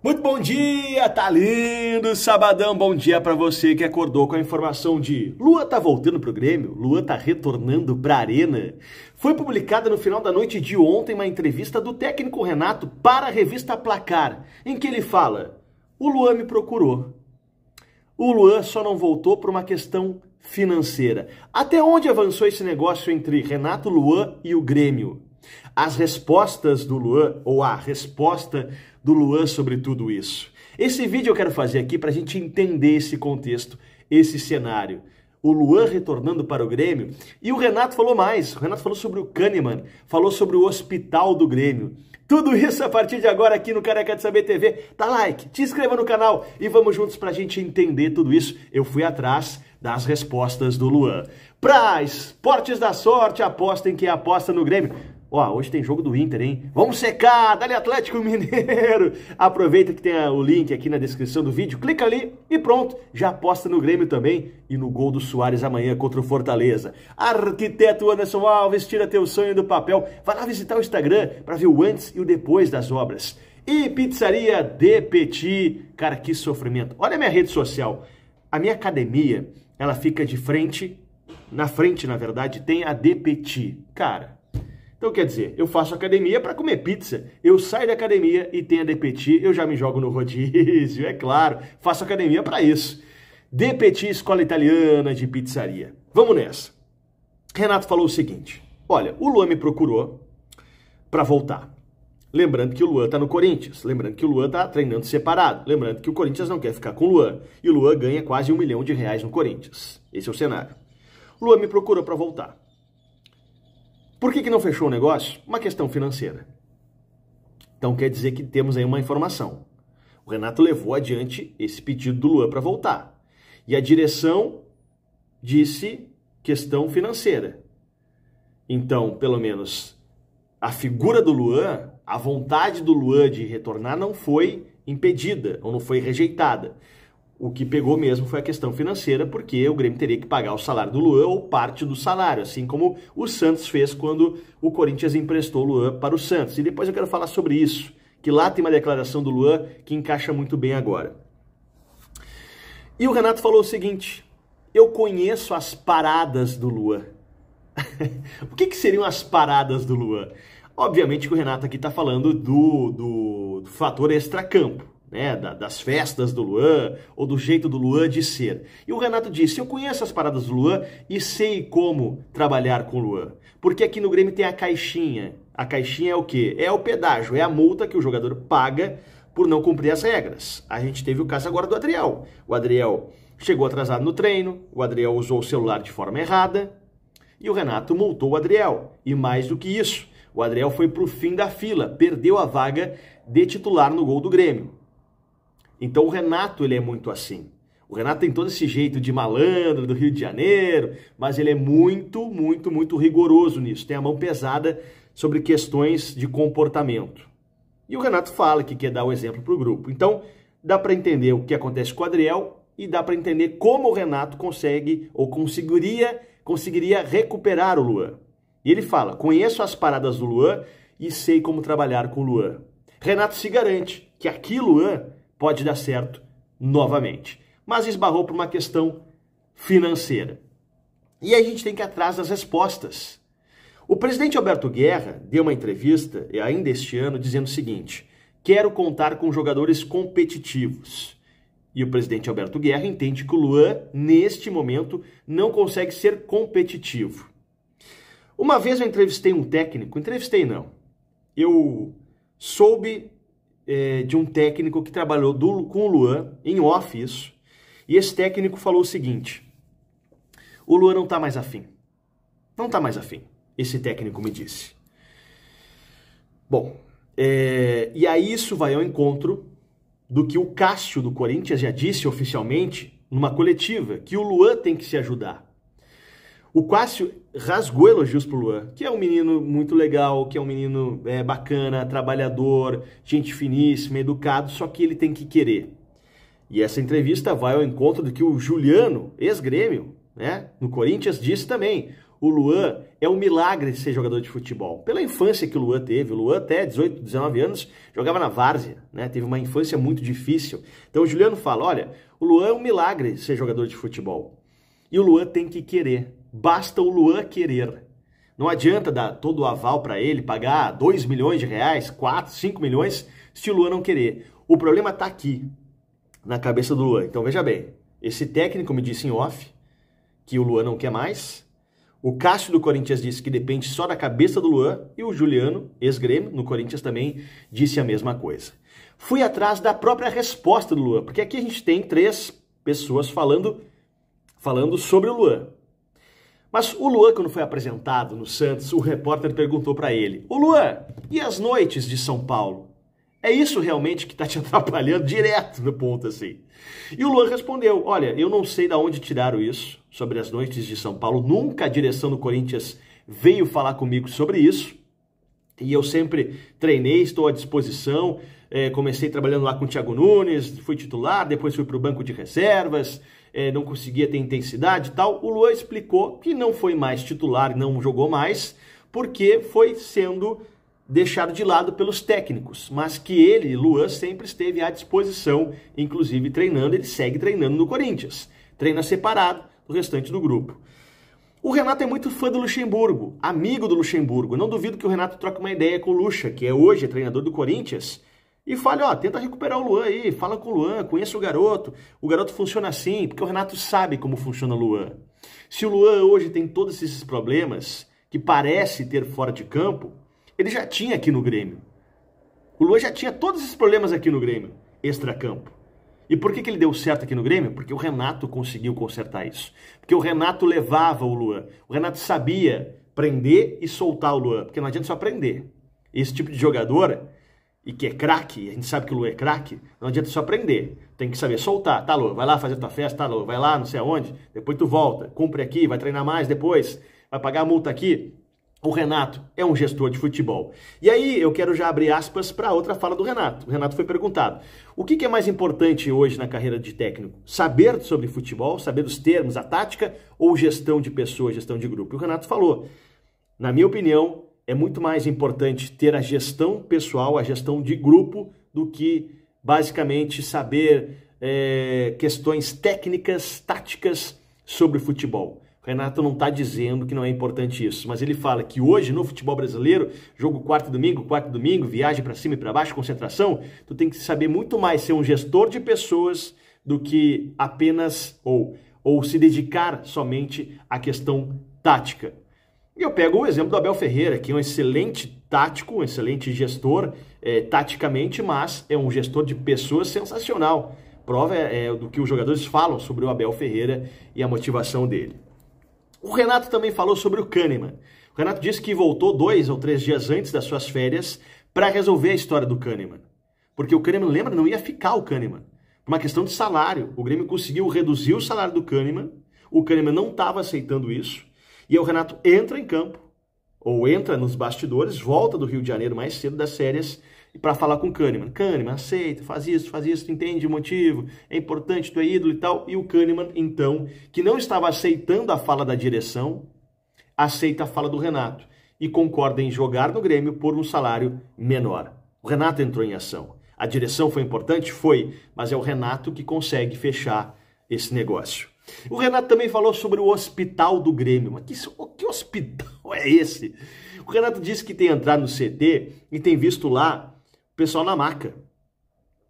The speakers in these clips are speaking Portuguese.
Muito bom dia, tá lindo, sabadão, bom dia pra você que acordou com a informação de Luan tá voltando pro Grêmio, Luan tá retornando pra Arena. Foi publicada no final da noite de ontem uma entrevista do técnico Renato para a revista Placar, em que ele fala: o Luan me procurou. O Luan só não voltou por uma questão financeira. Até onde avançou esse negócio entre Renato, Luan e o Grêmio? As respostas do Luan, ou a resposta do Luan sobre tudo isso. Esse vídeo eu quero fazer aqui para a gente entender esse contexto, esse cenário. O Luan retornando para o Grêmio, e o Renato falou mais. O Renato falou sobre o Kahneman, falou sobre o hospital do Grêmio. Tudo isso a partir de agora aqui no Careca de Saber TV. Dá like, te inscreva no canal e vamos juntos para a gente entender tudo isso. Eu fui atrás das respostas do Luan. Pra Esportes da Sorte, apostem que aposta no Grêmio. Ó, hoje tem jogo do Inter, hein? Vamos secar, dali Atlético Mineiro! Aproveita que tem o link aqui na descrição do vídeo, clica ali e pronto, já aposta no Grêmio também e no gol do Soares amanhã contra o Fortaleza. Arquiteto Anderson Alves, tira teu sonho do papel, vai lá visitar o Instagram para ver o antes e o depois das obras. E Pizzaria De Petit, cara, que sofrimento. Olha a minha rede social, a minha academia, ela fica de frente, na frente, na verdade, tem a De Petit, cara. Então, quer dizer, eu faço academia para comer pizza. Eu saio da academia e tenho a De Petit, eu já me jogo no rodízio, é claro. Faço academia para isso. De Petit, escola italiana de pizzaria. Vamos nessa. Renato falou o seguinte: olha, o Luan me procurou para voltar. Lembrando que o Luan tá no Corinthians. Lembrando que o Luan tá treinando separado. Lembrando que o Corinthians não quer ficar com o Luan. E o Luan ganha quase R$1 milhão no Corinthians. Esse é o cenário. O Luan me procurou para voltar. Por que não fechou o negócio? Uma questão financeira. Então quer dizer que temos aí uma informação. O Renato levou adiante esse pedido do Luan para voltar. E a direção disse questão financeira. Então, pelo menos, a figura do Luan, a vontade do Luan de retornar não foi impedida ou não foi rejeitada. O que pegou mesmo foi a questão financeira, porque o Grêmio teria que pagar o salário do Luan ou parte do salário, assim como o Santos fez quando o Corinthians emprestou o Luan para o Santos. E depois eu quero falar sobre isso, que lá tem uma declaração do Luan que encaixa muito bem agora. E o Renato falou o seguinte: eu conheço as paradas do Luan. O que seriam as paradas do Luan? Obviamente que o Renato aqui está falando do fator extracampo. Né, das festas do Luan, ou do jeito do Luan de ser. E o Renato disse: eu conheço as paradas do Luan e sei como trabalhar com o Luan. Porque aqui no Grêmio tem a caixinha. A caixinha é o quê? É o pedágio, é a multa que o jogador paga por não cumprir as regras. A gente teve o caso agora do Adriel. O Adriel chegou atrasado no treino, o Adriel usou o celular de forma errada, e o Renato multou o Adriel. E mais do que isso, o Adriel foi pro fim da fila, perdeu a vaga de titular no gol do Grêmio. Então o Renato, ele é muito assim. O Renato tem todo esse jeito de malandro do Rio de Janeiro, mas ele é muito, muito, muito rigoroso nisso. Tem a mão pesada sobre questões de comportamento. E o Renato fala que quer dar o exemplo para o grupo. Então dá para entender o que acontece com o Adriel e dá para entender como o Renato consegue ou conseguiria recuperar o Luan. E ele fala: conheço as paradas do Luan e sei como trabalhar com o Luan. Renato se garante que aqui, Luan, pode dar certo novamente. Mas esbarrou por uma questão financeira. E aí a gente tem que ir atrás das respostas. O presidente Alberto Guerra deu uma entrevista, ainda este ano, dizendo o seguinte: quero contar com jogadores competitivos. E o presidente Alberto Guerra entende que o Luan, neste momento, não consegue ser competitivo. Uma vez eu entrevistei um técnico, eu soube de um técnico que trabalhou com o Luan, em off isso, e esse técnico falou o seguinte: o Luan não tá mais afim. Não tá mais afim, esse técnico me disse. Bom, e aí isso vai ao encontro do que o Cássio do Corinthians já disse oficialmente numa coletiva, que o Luan tem que se ajudar. O Cássio rasgou elogios pro Luan, que é um menino muito legal, que é um menino bacana, trabalhador, gente finíssima, educado, só que ele tem que querer. E essa entrevista vai ao encontro do que o Juliano, ex-Grêmio, né, no Corinthians, disse também. o Luan é um milagre de ser jogador de futebol. Pela infância que o Luan teve, o Luan até 18, 19 anos jogava na várzea, né? Teve uma infância muito difícil. Então o Juliano fala, olha, o Luan é um milagre de ser jogador de futebol. E o Luan tem que querer, basta o Luan querer. Não adianta dar todo o aval para ele, pagar 2 milhões de reais, 4, 5 milhões, se o Luan não querer. O problema está aqui, na cabeça do Luan. Então veja bem, esse técnico me disse em off que o Luan não quer mais. O Cássio do Corinthians disse que depende só da cabeça do Luan. E o Juliano, ex-Grêmio, no Corinthians também, disse a mesma coisa. Fui atrás da própria resposta do Luan, porque aqui a gente tem 3 pessoas falando sobre o Luan. Mas o Luan, quando foi apresentado no Santos, o repórter perguntou para ele, ô Luan, e as noites de São Paulo? É isso realmente que está te atrapalhando direto no ponto assim? E o Luan respondeu, olha, eu não sei de onde tiraram isso, sobre as noites de São Paulo, nunca a direção do Corinthians veio falar comigo sobre isso, e eu sempre treinei, estou à disposição, comecei trabalhando lá com o Thiago Nunes, fui titular, depois fui para o banco de reservas, não conseguia ter intensidade e tal. O Luan explicou que não foi mais titular, não jogou mais, porque foi sendo deixado de lado pelos técnicos, mas que ele, Luan, sempre esteve à disposição, inclusive treinando, ele segue treinando no Corinthians, treina separado do restante do grupo. O Renato é muito fã do Luxemburgo, amigo do Luxemburgo, eu não duvido que o Renato troque uma ideia com o Luxa, que é hoje treinador do Corinthians, e fale, ó, tenta recuperar o Luan aí, fala com o Luan, conheça o garoto funciona assim, porque o Renato sabe como funciona o Luan. Se o Luan hoje tem todos esses problemas, que parece ter fora de campo, ele já tinha aqui no Grêmio. O Luan já tinha todos esses problemas aqui no Grêmio, extracampo. E por que ele deu certo aqui no Grêmio? Porque o Renato conseguiu consertar isso. Porque o Renato levava o Luan. O Renato sabia prender e soltar o Luan, porque não adianta só prender. Esse tipo de jogador, e que é craque, a gente sabe que o Luan é craque, não adianta só prender. Tem que saber soltar. Tá, Luan, vai lá fazer tua festa, tá, Luan, vai lá, não sei aonde, depois tu volta, cumpre aqui, vai treinar mais depois, vai pagar a multa aqui. O Renato é um gestor de futebol. E aí eu quero já abrir aspas para outra fala do Renato. O Renato foi perguntado, o que é mais importante hoje na carreira de técnico? Saber sobre futebol, saber os termos, a tática ou gestão de pessoas, gestão de grupo? E o Renato falou, na minha opinião, é muito mais importante ter a gestão pessoal, a gestão de grupo, do que basicamente saber questões técnicas, táticas sobre futebol. O Renato não está dizendo que não é importante isso, mas ele fala que hoje no futebol brasileiro, jogo quarto e domingo, viagem para cima e para baixo, concentração, tu tem que saber muito mais ser um gestor de pessoas do que apenas ou se dedicar somente à questão tática. E eu pego o exemplo do Abel Ferreira, que é um excelente tático, um excelente gestor taticamente, mas é um gestor de pessoas sensacional. Prova do que os jogadores falam sobre o Abel Ferreira e a motivação dele. O Renato também falou sobre o Kahneman. O Renato disse que voltou 2 ou 3 dias antes das suas férias para resolver a história do Kahneman. Porque o Kahneman, lembra, não ia ficar o Kahneman. Por uma questão de salário. O Grêmio conseguiu reduzir o salário do Kahneman. O Kahneman não estava aceitando isso. E aí o Renato entra em campo, ou entra nos bastidores, volta do Rio de Janeiro mais cedo das férias, para falar com o Kahneman. Kahneman, aceita, faz isso, tu entende o motivo, é importante, tu é ídolo e tal. E o Kahneman, então, que não estava aceitando a fala da direção, aceita a fala do Renato e concorda em jogar no Grêmio por um salário menor. O Renato entrou em ação. A direção foi importante? Foi, mas é o Renato que consegue fechar esse negócio. O Renato também falou sobre o hospital do Grêmio. Mas que hospital é esse? O Renato disse que tem entrado no CT e tem visto lá o pessoal na maca.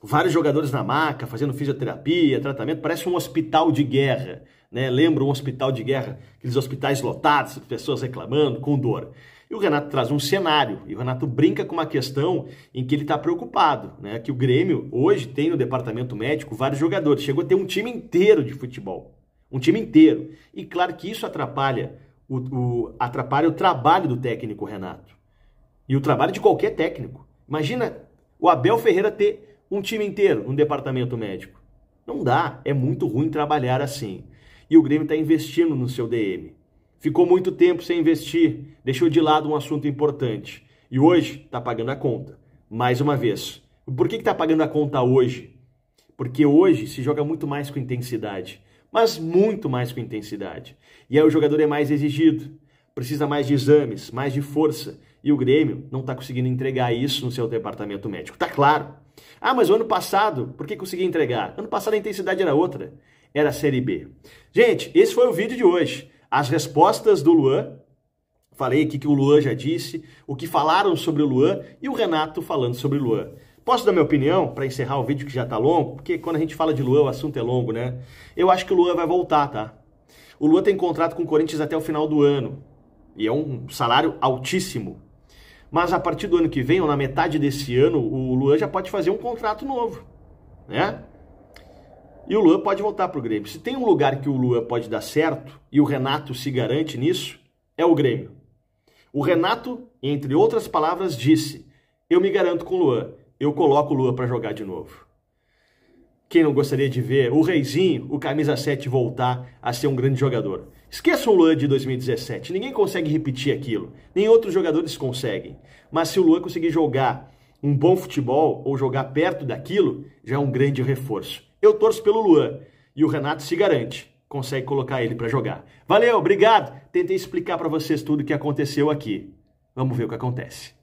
Vários jogadores na maca, fazendo fisioterapia, tratamento. Parece um hospital de guerra, né? Lembra um hospital de guerra? Aqueles hospitais lotados, pessoas reclamando, com dor. E o Renato traz um cenário, e o Renato brinca com uma questão em que ele está preocupado, né? Que o Grêmio hoje tem no departamento médico vários jogadores. Chegou a ter um time inteiro de futebol. Um time inteiro. E claro que isso atrapalha o trabalho do técnico Renato. E o trabalho de qualquer técnico. Imagina o Abel Ferreira ter um time inteiro no departamento médico. Não dá, é muito ruim trabalhar assim. E o Grêmio está investindo no seu DM. Ficou muito tempo sem investir, deixou de lado um assunto importante. E hoje está pagando a conta. Mais uma vez. Por que está pagando a conta hoje? Porque hoje se joga muito mais com intensidade. Mas muito mais com intensidade. E aí o jogador é mais exigido. precisa mais de exames, mais de força. E o Grêmio não está conseguindo entregar isso no seu departamento médico. Tá claro. Ah, mas o ano passado, por que conseguia entregar? Ano passado a intensidade era outra. Era a Série B. Gente, esse foi o vídeo de hoje. As respostas do Luan. Falei aqui que o Luan já disse, o que falaram sobre o Luan e o Renato falando sobre o Luan. Posso dar minha opinião para encerrar o vídeo que já tá longo? Porque quando a gente fala de Luan, o assunto é longo, né? Eu acho que o Luan vai voltar, tá? O Luan tem contrato com o Corinthians até o final do ano. E é um salário altíssimo. Mas a partir do ano que vem, ou na metade desse ano, o Luan já pode fazer um contrato novo, né? E o Luan pode voltar pro Grêmio. Se tem um lugar que o Luan pode dar certo, e o Renato se garante nisso, é o Grêmio. O Renato, entre outras palavras, disse: eu me garanto com o Luan, eu coloco o Luan para jogar de novo. Quem não gostaria de ver o Reizinho, o camisa 7, voltar a ser um grande jogador? Esqueçam o Luan de 2017, ninguém consegue repetir aquilo, nem outros jogadores conseguem. Mas se o Luan conseguir jogar um bom futebol ou jogar perto daquilo, já é um grande reforço. Eu torço pelo Luan e o Renato se garante, consegue colocar ele para jogar. Valeu, obrigado! Tentei explicar para vocês tudo o que aconteceu aqui. Vamos ver o que acontece.